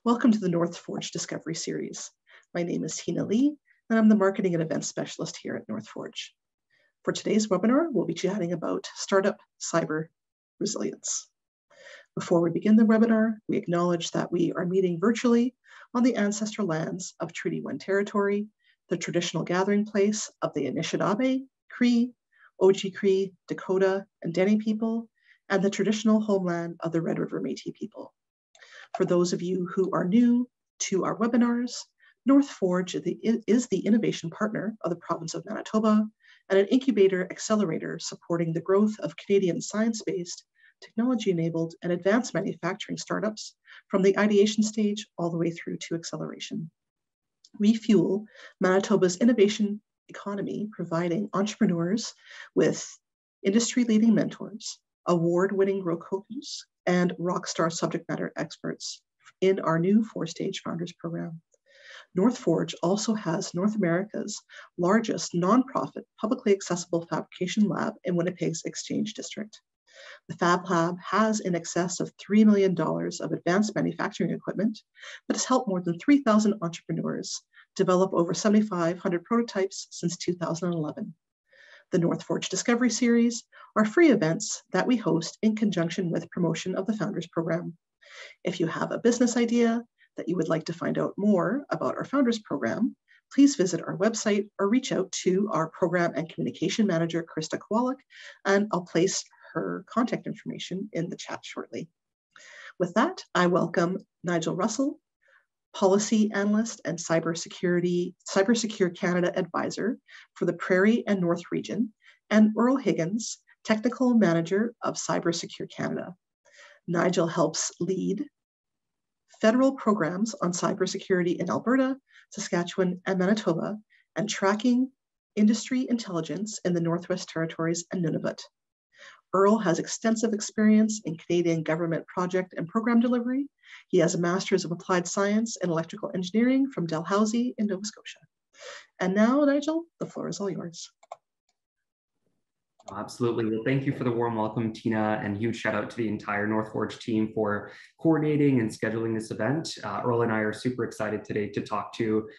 Welcome to the North Forge Discovery Series. My name is Tina Lee, and I'm the Marketing and Events Specialist here at North Forge. For today's webinar, we'll be chatting about startup cyber resilience. Before we begin the webinar, we acknowledge that we are meeting virtually on the ancestral lands of Treaty 1 territory, the traditional gathering place of the Anishinaabe, Cree, Oji-Cree, Dakota, and Dene people, and the traditional homeland of the Red River Métis people. For those of you who are new to our webinars, North Forge is the innovation partner of the province of Manitoba and an incubator accelerator supporting the growth of Canadian science-based, technology-enabled, and advanced manufacturing startups from the ideation stage all the way through to acceleration. We fuel Manitoba's innovation economy, providing entrepreneurs with industry-leading mentors, award-winning growth coaches, and rockstar subject matter experts in our new 4-stage Founders Program. North Forge also has North America's largest nonprofit publicly accessible fabrication lab in Winnipeg's Exchange District. The Fab Lab has in excess of $3 million of advanced manufacturing equipment that has helped more than 3,000 entrepreneurs develop over 7,500 prototypes since 2011. The North Forge Discovery Series are free events that we host in conjunction with promotion of the Founders Program. If you have a business idea that you would like to find out more about our Founders Program, please visit our website or reach out to our Program and Communication Manager, Krista Kowalik, and I'll place her contact information in the chat shortly. With that, I welcome Nigel Russell, Policy Analyst and CyberSecure Canada Advisor for the Prairie and North Region, and Earl Higgins, Technical Manager of CyberSecure Canada. Nigel helps lead federal programs on cybersecurity in Alberta, Saskatchewan, and Manitoba, and tracking industry intelligence in the Northwest Territories and Nunavut. Earl has extensive experience in Canadian government project and program delivery. He has a Master's of Applied Science in Electrical Engineering from Dalhousie in Nova Scotia. And now, Nigel, the floor is all yours. Absolutely. Well, thank you for the warm welcome, Tina, and huge shout out to the entire North Forge team for coordinating and scheduling this event. Earl and I are super excited today to talk to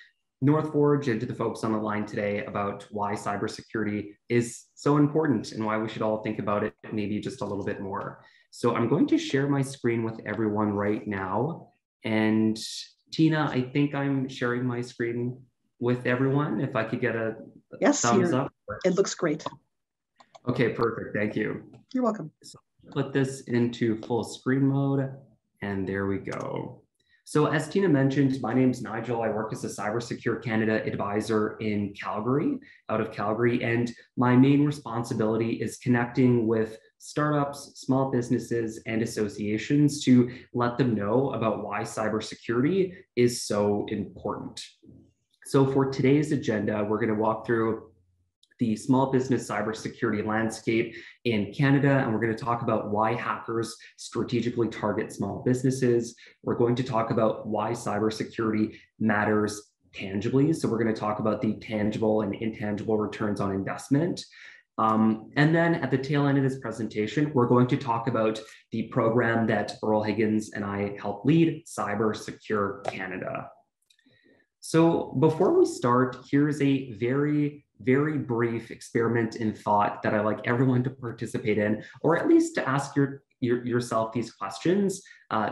North Forge and to the folks on the line today about why cybersecurity is so important and why we should all think about it maybe just a little bit more. So I'm going to share my screen with everyone right now. And Tina, I think I'm sharing my screen with everyone. If I could get a thumbs up. It looks great. Okay, perfect. Thank you. You're welcome. So put this into full screen mode, and there we go. So as Tina mentioned, my name is Nigel. I work as a CyberSecure Canada Advisor in Calgary, out of Calgary, and my main responsibility is connecting with startups, small businesses, and associations to let them know about why cybersecurity is so important. So for today's agenda, we're going to walk through the small business cybersecurity landscape in Canada, and we're going to talk about why hackers strategically target small businesses. We're going to talk about why cybersecurity matters tangibly. So we're going to talk about the tangible and intangible returns on investment. And then at the tail end of this presentation, we're going to talk about the program that Earl Higgins and I help lead, CyberSecure Canada. So before we start, here's a very brief experiment in thought that I like everyone to participate in, or at least to ask yourself these questions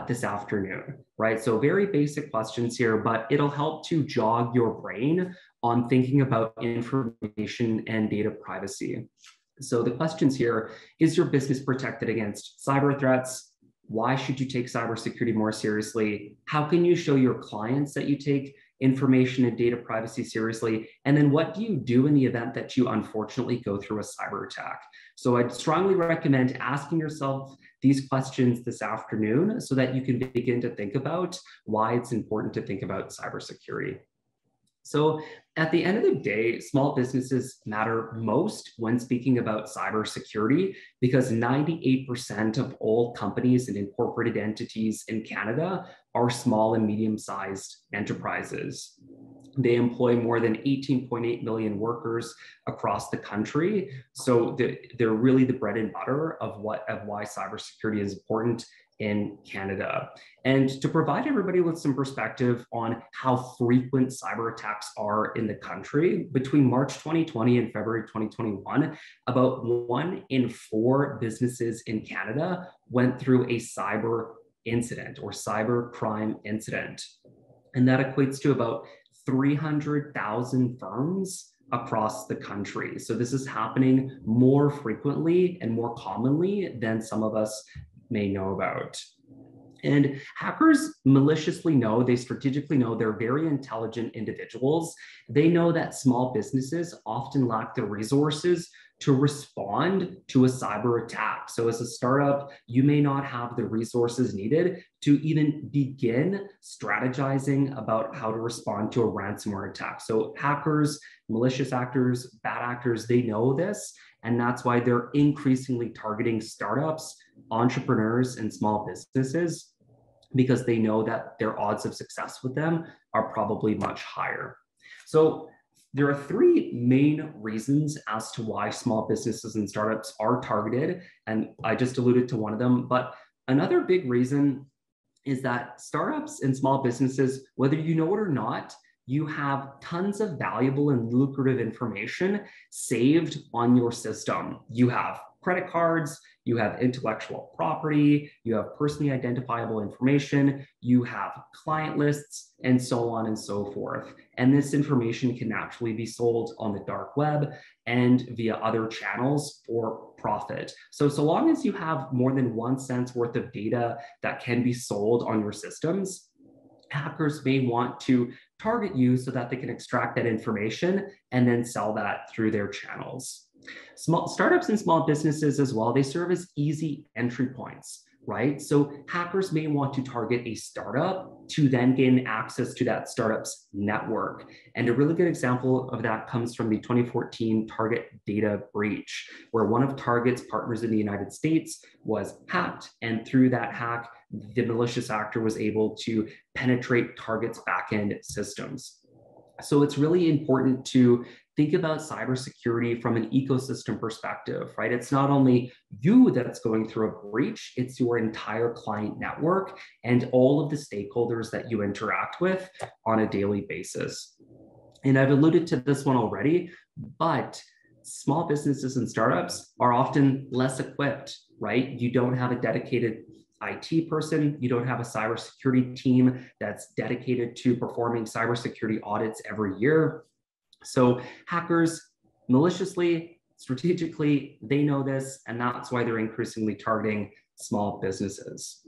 this afternoon, right? So very basic questions here, but it'll help to jog your brain on thinking about information and data privacy. So the questions here: is your business protected against cyber threats? Why should you take cybersecurity more seriously? How can you show your clients that you take information and data privacy seriously? And then what do you do in the event that you unfortunately go through a cyber attack? So I'd strongly recommend asking yourself these questions this afternoon so that you can begin to think about why it's important to think about cybersecurity. So at the end of the day, small businesses matter most when speaking about cybersecurity because 98% of all companies and incorporated entities in Canada are small and medium-sized enterprises. They employ more than 18.8 million workers across the country. So they're really the bread and butter of why cybersecurity is important. in Canada. And to provide everybody with some perspective on how frequent cyber attacks are in the country, between March 2020 and February 2021, about 1 in 4 businesses in Canada went through a cyber incident or cyber crime incident. And that equates to about 300,000 firms across the country. So this is happening more frequently and more commonly than some of us may know about. And hackers maliciously know, they strategically know, they're very intelligent individuals. They know that small businesses often lack the resources to respond to a cyber attack. So as a startup, you may not have the resources needed to even begin strategizing about how to respond to a ransomware attack. So hackers, malicious actors, bad actors, they know this, and that's why they're increasingly targeting startups, entrepreneurs, and small businesses, because they know that their odds of success with them are probably much higher. So there are 3 main reasons as to why small businesses and startups are targeted, and I just alluded to one of them, but another big reason is that startups and small businesses, whether you know it or not, you have tons of valuable and lucrative information saved on your system. You have credit cards, you have intellectual property, you have personally identifiable information, you have client lists, and so on and so forth. And this information can naturally be sold on the dark web and via other channels for profit. So long as you have more than 1 cent's worth of data that can be sold on your systems, hackers may want to target you so that they can extract that information and then sell that through their channels. Small startups and small businesses as well, they serve as easy entry points, right? So hackers may want to target a startup to then gain access to that startup's network. And a really good example of that comes from the 2014 Target data breach, where one of Target's partners in the United States was hacked. And through that hack, the malicious actor was able to penetrate Target's backend systems. So it's really important to think about cybersecurity from an ecosystem perspective, right? It's not only you that's going through a breach, it's your entire client network and all of the stakeholders that you interact with on a daily basis. And I've alluded to this one already, but small businesses and startups are often less equipped, right? You don't have a dedicated IT person, you don't have a cybersecurity team that's dedicated to performing cybersecurity audits every year. So hackers maliciously, strategically, they know this, and that's why they're increasingly targeting small businesses.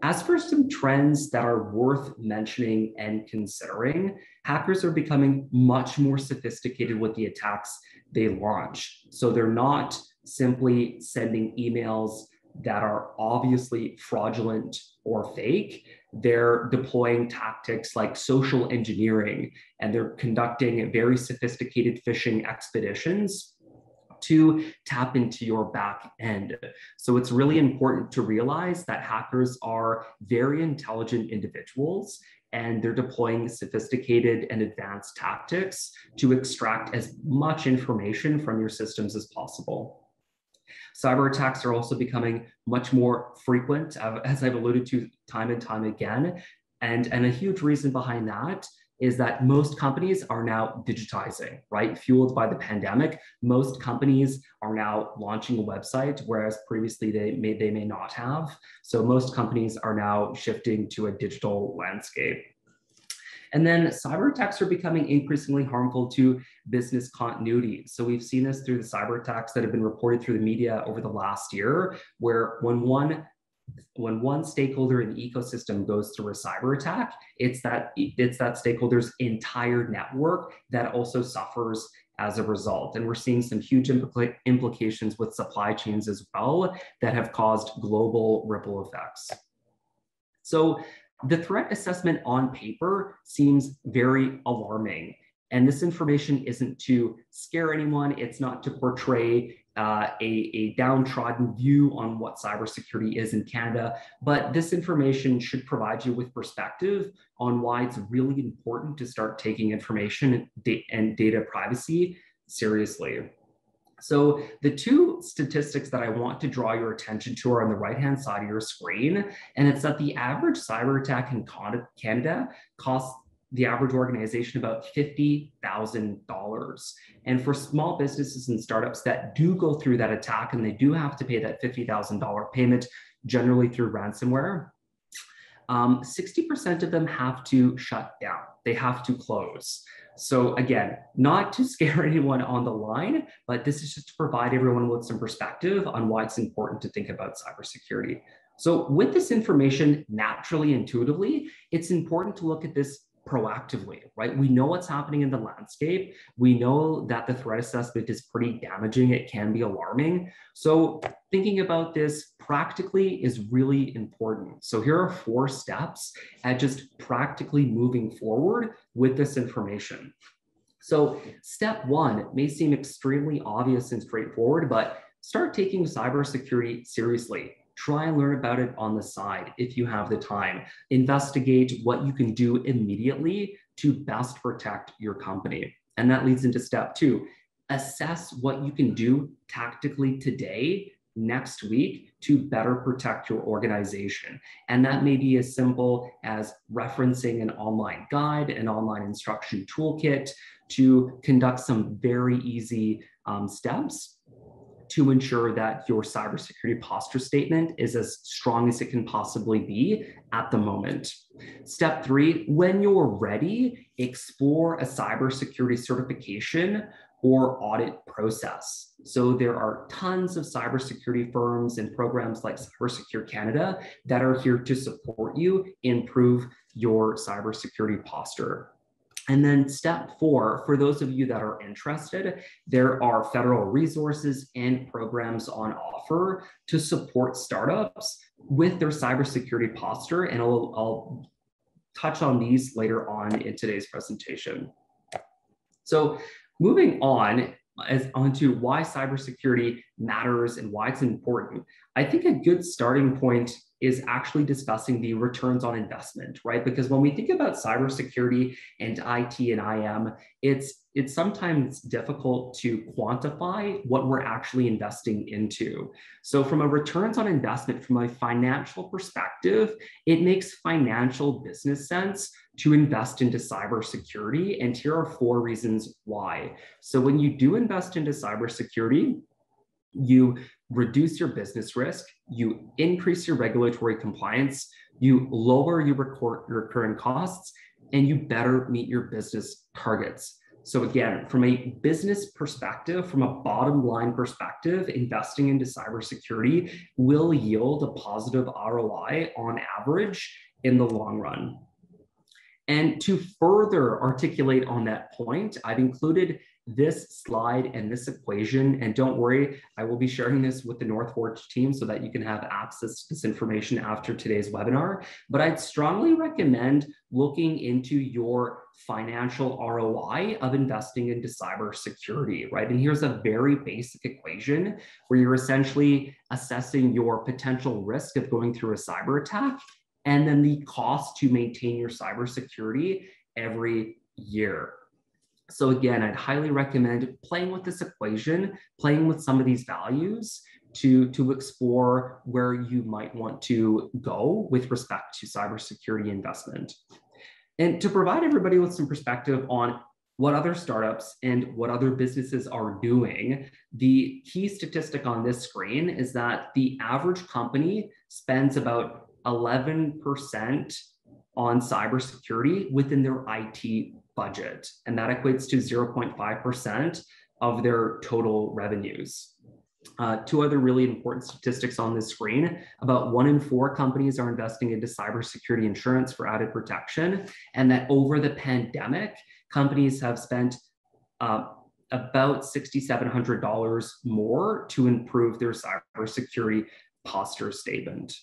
As for some trends that are worth mentioning and considering, hackers are becoming much more sophisticated with the attacks they launch. So they're not simply sending emails that are obviously fraudulent or fake. They're deploying tactics like social engineering, and they're conducting very sophisticated phishing expeditions to tap into your back end. So it's really important to realize that hackers are very intelligent individuals, and they're deploying sophisticated and advanced tactics to extract as much information from your systems as possible. Cyber attacks are also becoming much more frequent, as I've alluded to time and time again. And a huge reason behind that is that most companies are now digitizing, right? Fueled by the pandemic, most companies are now launching a website, whereas previously they may not have. So most companies are now shifting to a digital landscape. And then cyber attacks are becoming increasingly harmful to business continuity. So we've seen this through the cyber attacks that have been reported through the media over the last year, where when one stakeholder in the ecosystem goes through a cyber attack, it's that stakeholder's entire network that also suffers as a result. And we're seeing some huge implications with supply chains as well that have caused global ripple effects. So the threat assessment on paper seems very alarming. And this information isn't to scare anyone. It's not to portray a downtrodden view on what cybersecurity is in Canada, but this information should provide you with perspective on why it's really important to start taking information and data privacy seriously. So the two statistics that I want to draw your attention to are on the right-hand side of your screen, and it's that the average cyber attack in Canada costs the average organization about $50,000. And for small businesses and startups that do go through that attack and they do have to pay that $50,000 payment, generally through ransomware, 60% of them have to shut down. They have to close. So again, not to scare anyone on the line, but this is just to provide everyone with some perspective on why it's important to think about cybersecurity. So with this information, naturally, intuitively, it's important to look at this proactively, right? We know what's happening in the landscape. We know that the threat assessment is pretty damaging. It can be alarming. So thinking about this practically is really important. So here are 4 steps at just practically moving forward with this information. So step 1 may seem extremely obvious and straightforward, but start taking cybersecurity seriously. Try and learn about it on the side if you have the time. Investigate what you can do immediately to best protect your company. And that leads into step 2. Assess what you can do tactically today, next week, to better protect your organization. And that may be as simple as referencing an online guide, an online instruction toolkit to conduct some very easy steps to ensure that your cybersecurity posture statement is as strong as it can possibly be at the moment. Step 3, when you're ready, explore a cybersecurity certification or audit process. So there are tons of cybersecurity firms and programs like CyberSecure Canada that are here to support you improve your cybersecurity posture. And then step 4, for those of you that are interested, there are federal resources and programs on offer to support startups with their cybersecurity posture. And I'll touch on these later on in today's presentation. So moving on, onto why cybersecurity matters and why it's important. I think a good starting point is actually discussing the returns on investment, right? Because when we think about cybersecurity and IT and IM, it's sometimes difficult to quantify what we're actually investing into. So from a returns on investment, from a financial perspective, it makes financial business sense to invest into cybersecurity. And here are 4 reasons why. So when you do invest into cybersecurity, you reduce your business risk, you increase your regulatory compliance, you lower your recurring costs, and you better meet your business targets. So again, from a business perspective, from a bottom line perspective, investing into cybersecurity will yield a positive ROI on average in the long run. And to further articulate on that point, I've included this slide and this equation, and don't worry, I will be sharing this with the Northforge team so that you can have access to this information after today's webinar. But I'd strongly recommend looking into your financial ROI of investing into cybersecurity, right? And here's a very basic equation where you're essentially assessing your potential risk of going through a cyber attack and then the cost to maintain your cybersecurity every year. So again, I'd highly recommend playing with this equation, playing with some of these values to explore where you might want to go with respect to cybersecurity investment. And to provide everybody with some perspective on what other startups and what other businesses are doing, the key statistic on this screen is that the average company spends about 11% on cybersecurity within their IT budget, and that equates to 0.5% of their total revenues. 2 other really important statistics on this screen: about 1 in 4 companies are investing into cybersecurity insurance for added protection, and that over the pandemic, companies have spent about $6,700 more to improve their cybersecurity posture statement.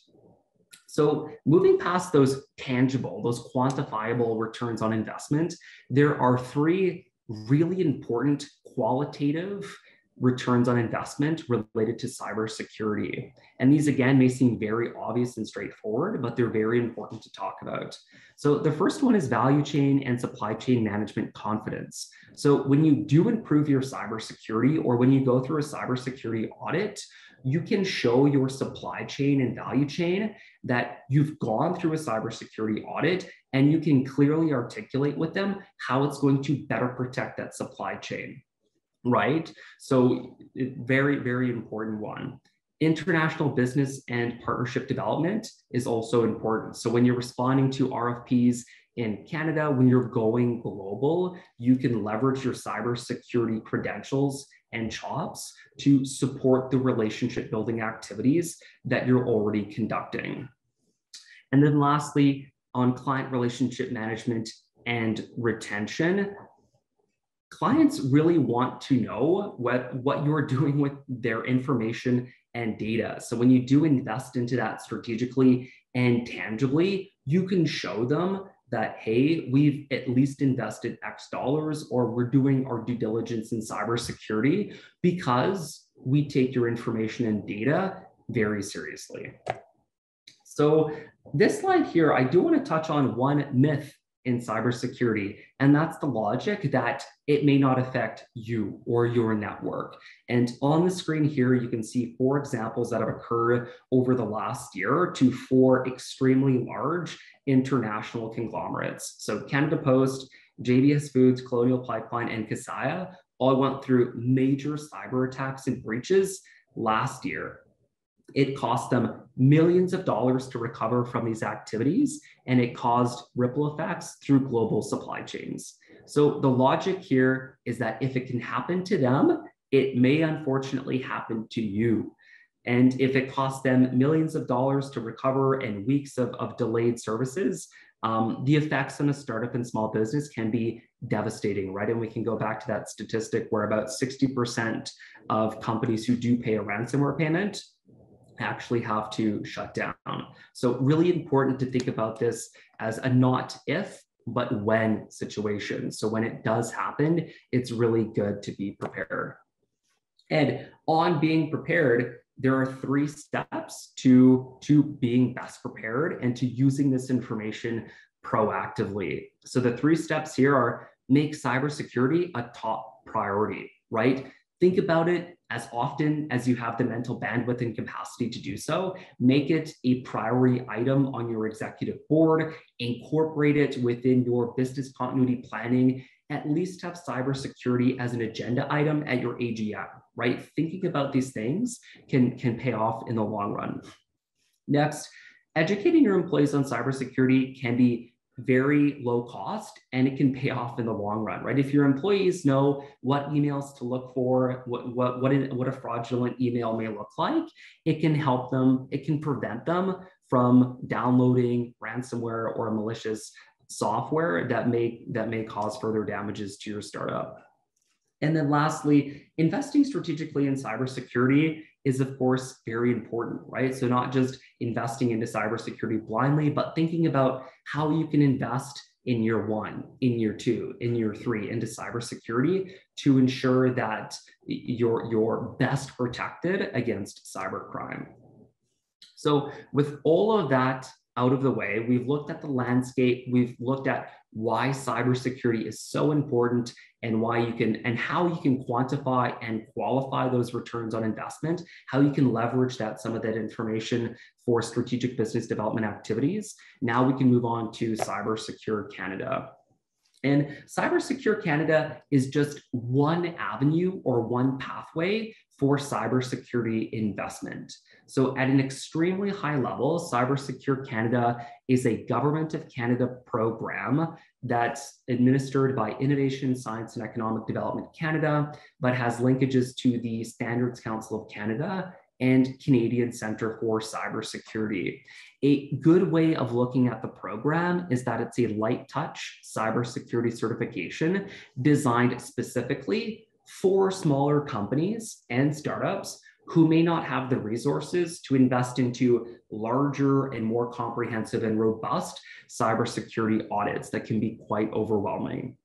So moving past those tangible, those quantifiable returns on investment, there are 3 really important qualitative returns on investment related to cybersecurity. And these, again, may seem very obvious and straightforward, but they're very important to talk about. So the first one is value chain and supply chain management confidence. So when you do improve your cybersecurity, or when you go through a cybersecurity audit, you can show your supply chain and value chain that you've gone through a cybersecurity audit, and you can clearly articulate with them how it's going to better protect that supply chain, right? So very, very important one. International business and partnership development is also important. So when you're responding to RFPs in Canada, when you're going global, you can leverage your cybersecurity credentials and chops to support the relationship building activities that you're already conducting. And then lastly, on client relationship management and retention, clients really want to know what you're doing with their information and data. So when you do invest into that strategically and tangibly, you can show them that, hey, we've at least invested X dollars, or we're doing our due diligence in cybersecurity because we take your information and data very seriously. So this slide here, I do want to touch on one myth in cybersecurity, and that's the logic that it may not affect you or your network. And on the screen here, you can see 4 examples that have occurred over the last year to 4 extremely large international conglomerates. So Canada Post, JBS Foods, Colonial Pipeline, and Kaseya all went through major cyber attacks and breaches last year. It cost them millions of dollars to recover from these activities, and it caused ripple effects through global supply chains. So the logic here is that if it can happen to them, it may unfortunately happen to you. And if it costs them millions of dollars to recover and weeks of delayed services, the effects on a startup and small business can be devastating, right? And we can go back to that statistic where about 60% of companies who do pay a ransomware payment actually have to shut down. So really important to think about this as a not if, but when situation. So when it does happen, it's really good to be prepared. And on being prepared, there are 3 steps to being best prepared and to using this information proactively. So the 3 steps here are: make cybersecurity a top priority, right? Think about it as often as you have the mental bandwidth and capacity to do so. Make it a priority item on your executive board, incorporate it within your business continuity planning, at least have cybersecurity as an agenda item at your AGM, right? Thinking about these things can pay off in the long run. Next, educating your employees on cybersecurity can be very low cost, and it can pay off in the long run, right? If your employees know what emails to look for, what a fraudulent email may look like, it can help them, it can prevent them from downloading ransomware or malicious software that may cause further damages to your startup. And then lastly, investing strategically in cybersecurity is, of course, very important, right? So not just investing into cybersecurity blindly, but thinking about how you can invest in year 1, in year 2, in year 3 into cybersecurity to ensure that you're best protected against cybercrime. So with all of that out of the way, we've looked at the landscape, we've looked at why cybersecurity is so important and why you can, and how you can quantify and qualify those returns on investment, how you can leverage some of that information for strategic business development activities. Now we can move on to CyberSecure Canada. And CyberSecure Canada is just one avenue or one pathway for cybersecurity investment. So at an extremely high level, CyberSecure Canada is a Government of Canada program that's administered by Innovation, Science and Economic Development Canada, but has linkages to the Standards Council of Canada and Canadian Centre for Cybersecurity. A good way of looking at the program is that it's a light-touch cybersecurity certification designed specifically for smaller companies and startups who may not have the resources to invest into larger and more comprehensive and robust cybersecurity audits that can be quite overwhelming.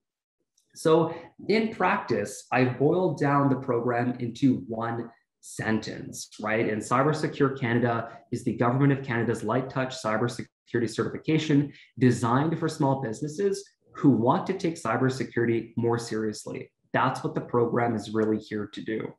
So in practice, I've boiled down the program into one sentence, right? And CyberSecure Canada is the Government of Canada's light-touch cybersecurity certification designed for small businesses who want to take cybersecurity more seriously. That's what the program is really here to do.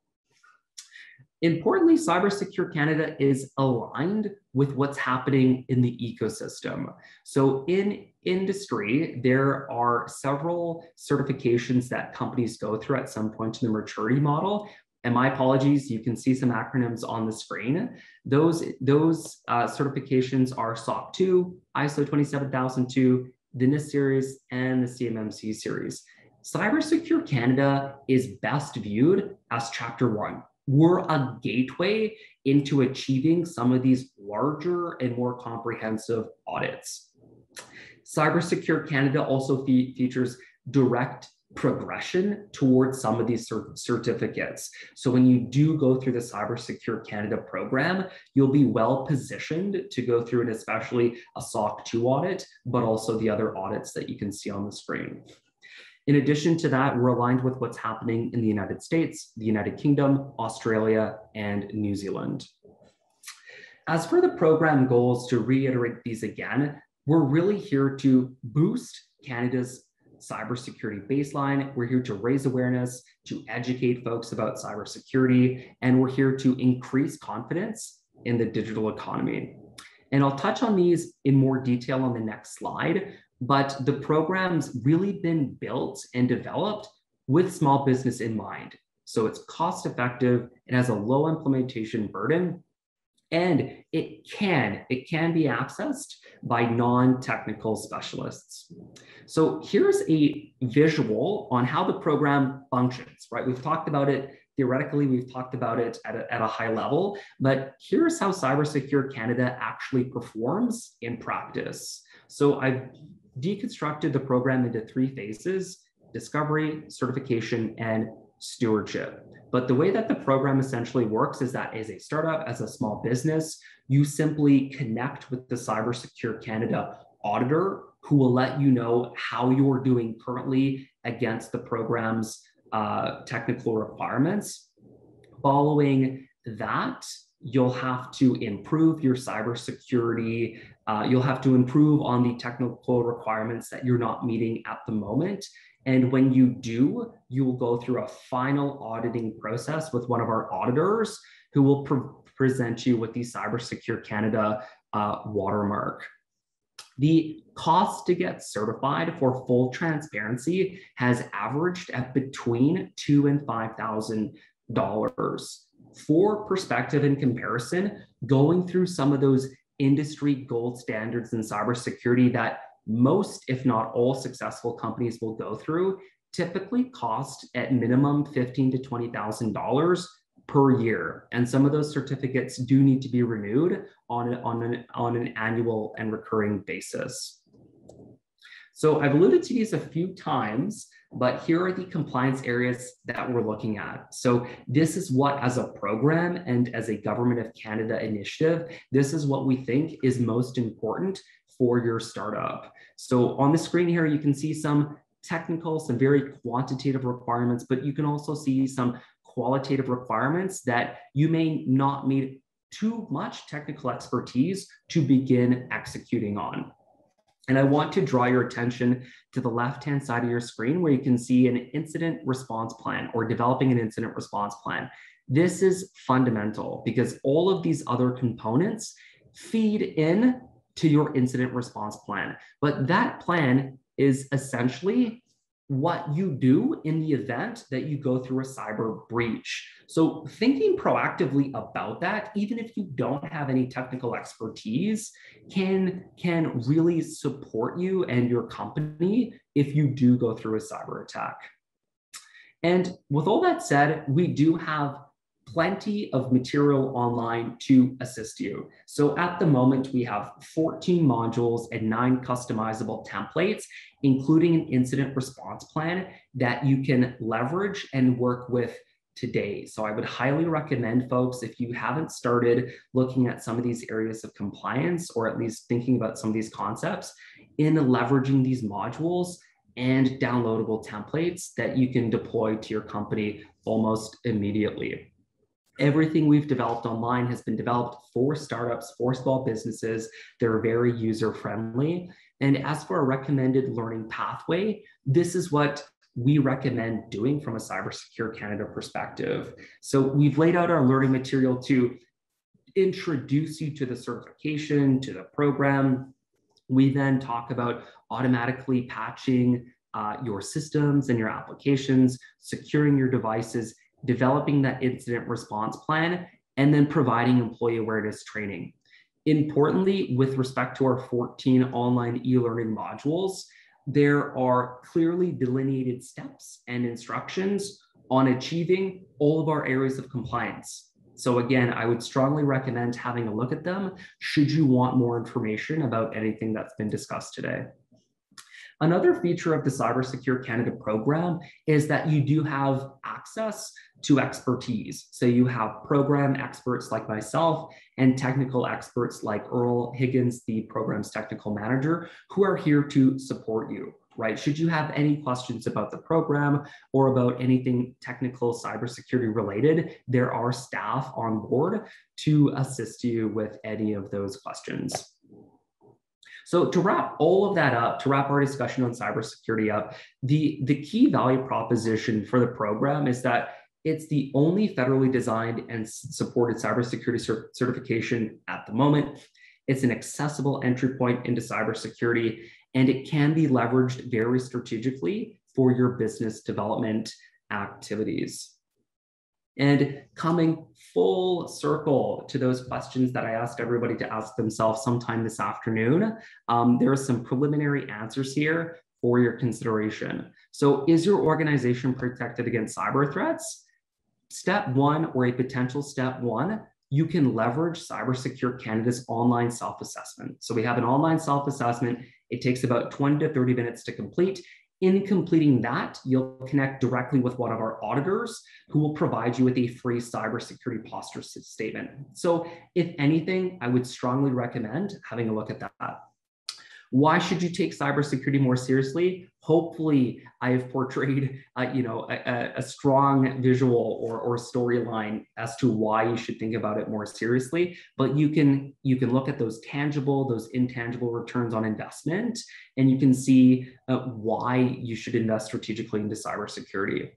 Importantly, CyberSecure Canada is aligned with what's happening in the ecosystem. So in industry, there are several certifications that companies go through at some point in the maturity model. And my apologies, you can see some acronyms on the screen. Those certifications are SOC 2, ISO 27002, the NIST series, and the CMMC series. CyberSecure Canada is best viewed as Chapter 1. We're a gateway into achieving some of these larger and more comprehensive audits. CyberSecure Canada also features direct progression towards some of these certificates. So when you do go through the CyberSecure Canada program, you'll be well positioned to go through, and especially a SOC 2 audit, but also the other audits that you can see on the screen. In addition to that, we're aligned with what's happening in the United States, the United Kingdom, Australia, and New Zealand. As for the program goals, to reiterate these again, we're really here to boost Canada's cybersecurity baseline. We're here to raise awareness, to educate folks about cybersecurity, and we're here to increase confidence in the digital economy. And I'll touch on these in more detail on the next slide, but the program's really been built and developed with small business in mind. So it's cost effective, it has a low implementation burden, and it can be accessed by non-technical specialists. So here's a visual on how the program functions, right? We've talked about it theoretically, we've talked about it at a high level, but here's how CyberSecure Canada actually performs in practice. So I've deconstructed the program into 3 phases: discovery, certification, and stewardship. But the way that the program essentially works is that as a startup, as a small business, you simply connect with the CyberSecure Canada auditor, who will let you know how you're doing currently against the program's technical requirements. Following that, you'll have to improve your cybersecurity. You'll have to improve on the technical requirements that you're not meeting at the moment. And when you do, you will go through a final auditing process with one of our auditors, who will present you with the CyberSecure Canada watermark. The cost to get certified, for full transparency, has averaged at between $2,000 and $5,000. For perspective and comparison, going through some of those industry gold standards in cybersecurity that most, if not all, successful companies will go through typically cost at minimum $15,000 to $20,000 per year. And some of those certificates do need to be renewed on an annual and recurring basis. So I've alluded to these a few times, but here are the compliance areas that we're looking at. So this is what, as a program and as a Government of Canada initiative, this is what we think is most important for your startup. So on the screen here, you can see some technical, some very quantitative requirements, but you can also see some qualitative requirements that you may not need too much technical expertise to begin executing on. And I want to draw your attention to the left-hand side of your screen, where you can see an incident response plan, or developing an incident response plan. This is fundamental because all of these other components feed in to your incident response plan. But that plan is essentially what you do in the event that you go through a cyber breach. So thinking proactively about that, even if you don't have any technical expertise, can really support you and your company if you do go through a cyber attack. And with all that said, we do have plenty of material online to assist you. So at the moment, we have 14 modules and 9 customizable templates, including an incident response plan that you can leverage and work with today. So I would highly recommend, folks, if you haven't started looking at some of these areas of compliance, or at least thinking about some of these concepts, in leveraging these modules, and downloadable templates that you can deploy to your company almost immediately. Everything we've developed online has been developed for startups, for small businesses. They're very user-friendly. And as for a recommended learning pathway, this is what we recommend doing from a CyberSecure Canada perspective. So we've laid out our learning material to introduce you to the certification, to the program. We then talk about automatically patching your systems and your applications, securing your devices, developing that incident response plan, and then providing employee awareness training. Importantly, with respect to our 14 online e-learning modules, there are clearly delineated steps and instructions on achieving all of our areas of compliance. So again, I would strongly recommend having a look at them should you want more information about anything that's been discussed today. Another feature of the CyberSecure Canada program is that you do have access to expertise. So you have program experts like myself and technical experts like Earl Higgins, the program's technical manager, who are here to support you, right? Should you have any questions about the program or about anything technical cybersecurity related, there are staff on board to assist you with any of those questions. So to wrap all of that up, to wrap our discussion on cybersecurity up, the key value proposition for the program is that it's the only federally designed and supported cybersecurity certification at the moment. It's an accessible entry point into cybersecurity, and it can be leveraged very strategically for your business development activities. And coming full circle to those questions that I asked everybody to ask themselves sometime this afternoon, there are some preliminary answers here for your consideration. So is your organization protected against cyber threats? Step one, or a potential step one, you can leverage CyberSecure Canada's online self-assessment. So we have an online self-assessment. It takes about 20 to 30 minutes to complete. In completing that, you'll connect directly with one of our auditors who will provide you with a free cybersecurity posture statement. So if anything, I would strongly recommend having a look at that. Why should you take cybersecurity more seriously? Hopefully, I have portrayed a strong visual or storyline as to why you should think about it more seriously. But you can look at those tangible, those intangible returns on investment, and you can see why you should invest strategically into cybersecurity.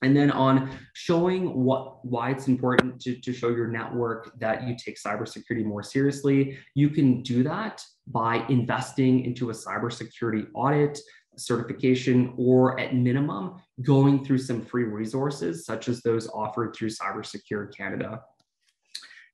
And then on showing why it's important to show your network that you take cybersecurity more seriously, you can do that by investing into a cybersecurity audit, certification, or at minimum, going through some free resources, such as those offered through CyberSecure Canada.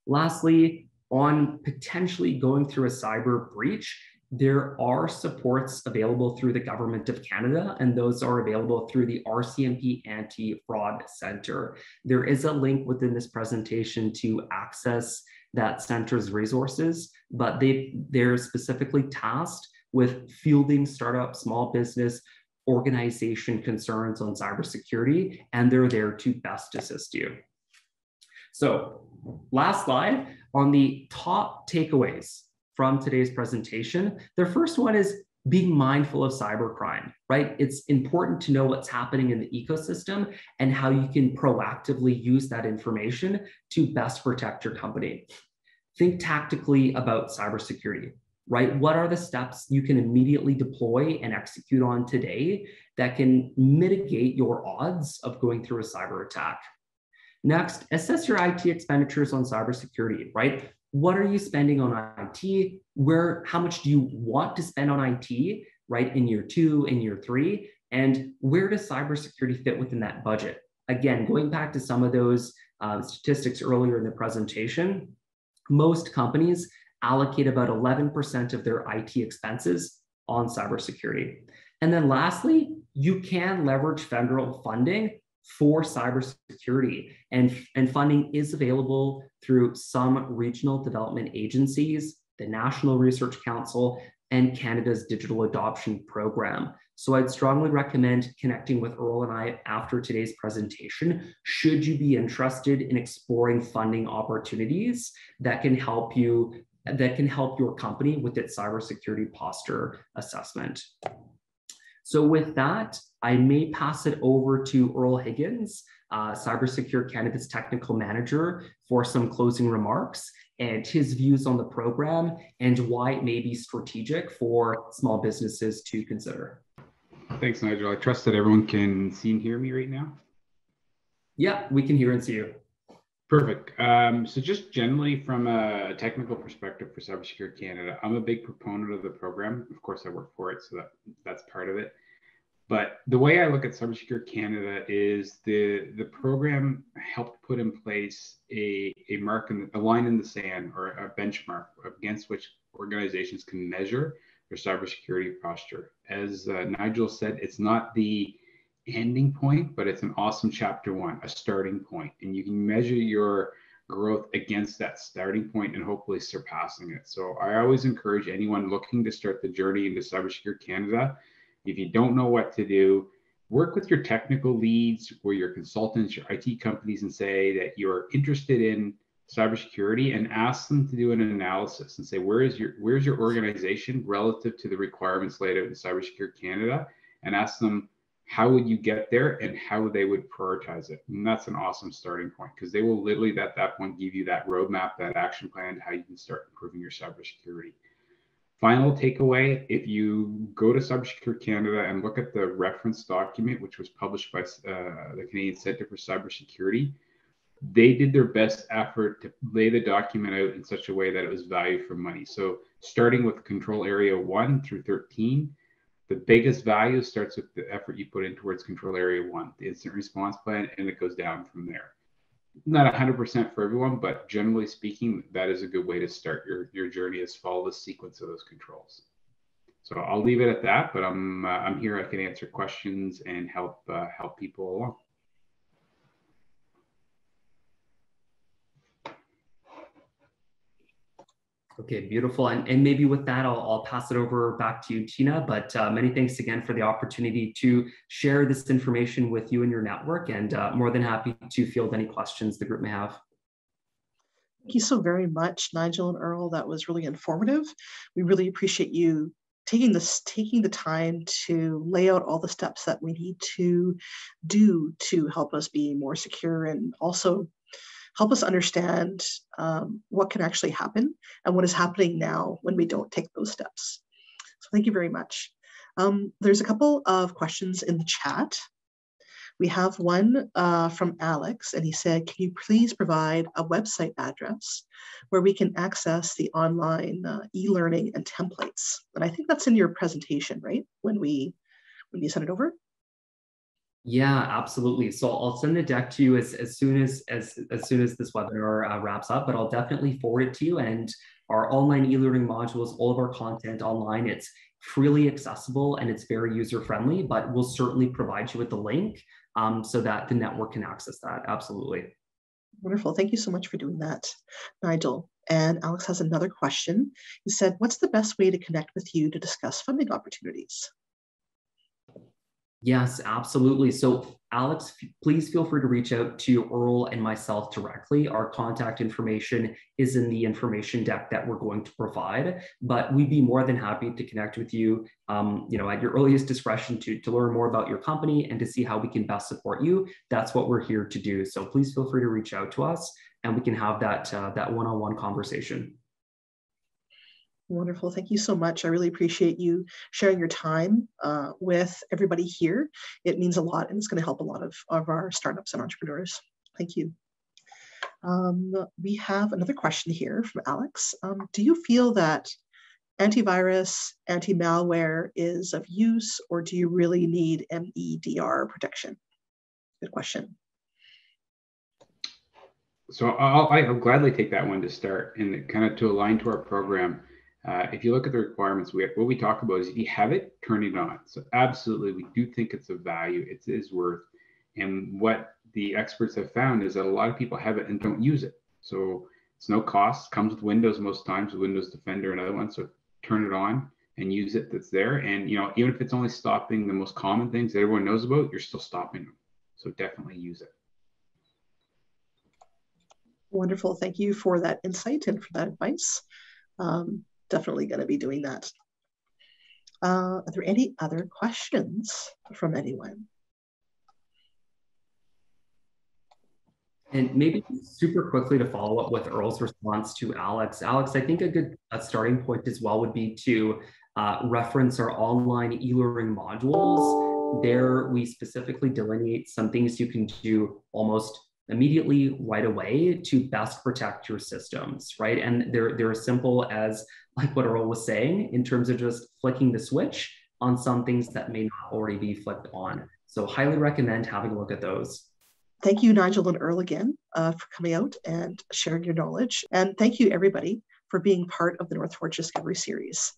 Lastly, on potentially going through a cyber breach, there are supports available through the Government of Canada, and those are available through the RCMP Anti-Fraud Center. There is a link within this presentation to access that center's resources, but they're specifically tasked with fielding startup, small business, organization concerns on cybersecurity, and they're there to best assist you. So last slide on the top takeaways from today's presentation. The first one is being mindful of cybercrime, right? It's important to know what's happening in the ecosystem and how you can proactively use that information to best protect your company. Think tactically about cybersecurity, right? What are the steps you can immediately deploy and execute on today that can mitigate your odds of going through a cyber attack? Next, assess your IT expenditures on cybersecurity, right? What are you spending on IT? How much do you want to spend on IT, right? In year 2, in year 3, and where does cybersecurity fit within that budget? Again, going back to some of those statistics earlier in the presentation, most companies allocate about 11% of their IT expenses on cybersecurity. And then lastly, you can leverage federal funding for cybersecurity, and funding is available through some regional development agencies, the National Research Council, and Canada's Digital Adoption Program. So I'd strongly recommend connecting with Earl and I after today's presentation, should you be interested in exploring funding opportunities that can help your company with its cybersecurity posture assessment. So with that, I may pass it over to Earl Higgins, CyberSecure Canada's technical manager, for some closing remarks and his views on the program and why it may be strategic for small businesses to consider. Thanks, Nigel. I trust that everyone can see and hear me right now. Yeah, we can hear and see you. Perfect. So just generally from a technical perspective for CyberSecure Canada, I'm a big proponent of the program. Of course, I work for it, so that's part of it. But the way I look at CyberSecure Canada is the program helped put in place a line in the sand, or a benchmark against which organizations can measure their cybersecurity posture. As Nigel said, it's not the ending point, but it's an awesome chapter one, a starting point, and you can measure your growth against that starting point and hopefully surpassing it. So I always encourage anyone looking to start the journey into CyberSecure Canada, if you don't know what to do, work with your technical leads or your consultants, your IT companies, and say that you're interested in cybersecurity, and ask them to do an analysis and say, where's your organization relative to the requirements laid out in CyberSecure Canada, and ask them how would you get there and how they would prioritize it. And that's an awesome starting point, because they will literally at that point give you that roadmap, that action plan to how you can start improving your cybersecurity. Final takeaway, if you go to CyberSecure Canada and look at the reference document, which was published by the Canadian Centre for Cybersecurity, they did their best effort to lay the document out in such a way that it was value for money. So starting with control area 1 through 13, the biggest value starts with the effort you put in towards control area 1, the incident response plan, and it goes down from there. Not 100% for everyone, but generally speaking, that is a good way to start your journey, is follow the sequence of those controls. So I'll leave it at that, but I'm here. I can answer questions and help people along. Okay, beautiful. And maybe with that, I'll pass it over back to you, Tina. But many thanks again for the opportunity to share this information with you and your network, and more than happy to field any questions the group may have. Thank you so very much, Nigel and Earl. That was really informative. We really appreciate you taking the time to lay out all the steps that we need to do to help us be more secure, and also help us understand what can actually happen and what is happening now when we don't take those steps. So thank you very much. There's a couple of questions in the chat. We have one from Alex, and he said, can you please provide a website address where we can access the online e-learning and templates? And I think that's in your presentation, right? When you send it over? Yeah, absolutely. So I'll send the deck to you as soon as this webinar wraps up, but I'll definitely forward it to you. And our online e-learning modules, all of our content online, it's freely accessible and it's very user-friendly, but we'll certainly provide you with the link so that the network can access that. Absolutely. Wonderful. Thank you so much for doing that, Nigel. And Alex has another question. He said, what's the best way to connect with you to discuss funding opportunities? Yes, absolutely. So Alex, please feel free to reach out to Earl and myself directly. Our contact information is in the information deck that we're going to provide, but we'd be more than happy to connect with you, at your earliest discretion to learn more about your company and to see how we can best support you. That's what we're here to do. So please feel free to reach out to us and we can have that one-on-one conversation. Wonderful. Thank you so much. I really appreciate you sharing your time with everybody here. It means a lot, and it's going to help a lot of our startups and entrepreneurs. Thank you. We have another question here from Alex. Do you feel that antivirus, anti-malware is of use, or do you really need MEDR protection? Good question. So I'll gladly take that one to start, and kind of to align to our program. If you look at the requirements, what we talk about is if you have it, turn it on. So absolutely, we do think it's of value. It is worth. And what the experts have found is that a lot of people have it and don't use it. So it's no cost, comes with Windows most times, Windows Defender and other ones. So turn it on and use it that's there. And even if it's only stopping the most common things that everyone knows about, you're still stopping them. So definitely use it. Wonderful. Thank you for that insight and for that advice. Definitely going to be doing that. Are there any other questions from anyone? And maybe super quickly to follow up with Earl's response to Alex. Alex, I think a good starting point as well would be to reference our online e-learning modules. There, we specifically delineate some things you can do almost immediately right away to best protect your systems, right? And they're as simple as like what Earl was saying in terms of just flicking the switch on some things that may not already be flicked on. So highly recommend having a look at those. Thank you, Nigel and Earl, again for coming out and sharing your knowledge. And thank you, everybody, for being part of the North Forge Discovery Series.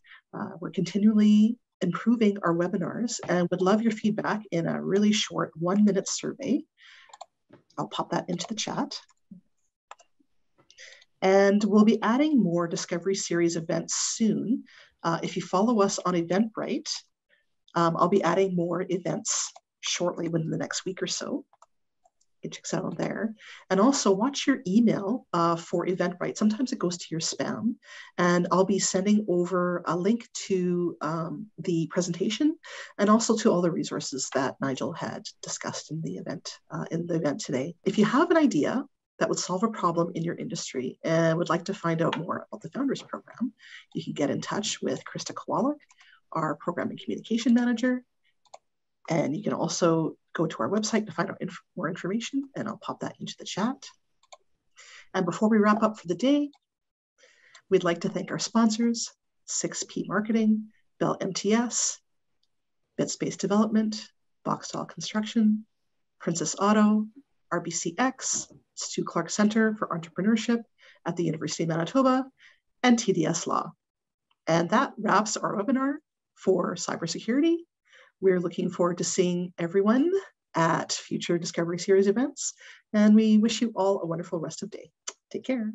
We're continually improving our webinars and would love your feedback in a really short 1-minute survey. I'll pop that into the chat. And we'll be adding more Discovery Series events soon. If you follow us on Eventbrite, I'll be adding more events shortly within the next week or so. You can check us out on there. And also watch your email for Eventbrite. Sometimes it goes to your spam. And I'll be sending over a link to the presentation and also to all the resources that Nigel had discussed in the event today. If you have an idea that would solve a problem in your industry and would like to find out more about the Founders Program, you can get in touch with Krista Kowalik, our Program and Communication Manager. And you can also go to our website to find out more information, and I'll pop that into the chat. And before we wrap up for the day, we'd like to thank our sponsors, 6P Marketing, Bell MTS, BitSpace Development, Boxstyle Construction, Princess Auto, RBCX, Stu Clark Center for Entrepreneurship at the University of Manitoba, and TDS Law. And that wraps our webinar for cybersecurity. We're looking forward to seeing everyone at future Discovery Series events, and we wish you all a wonderful rest of the day. Take care.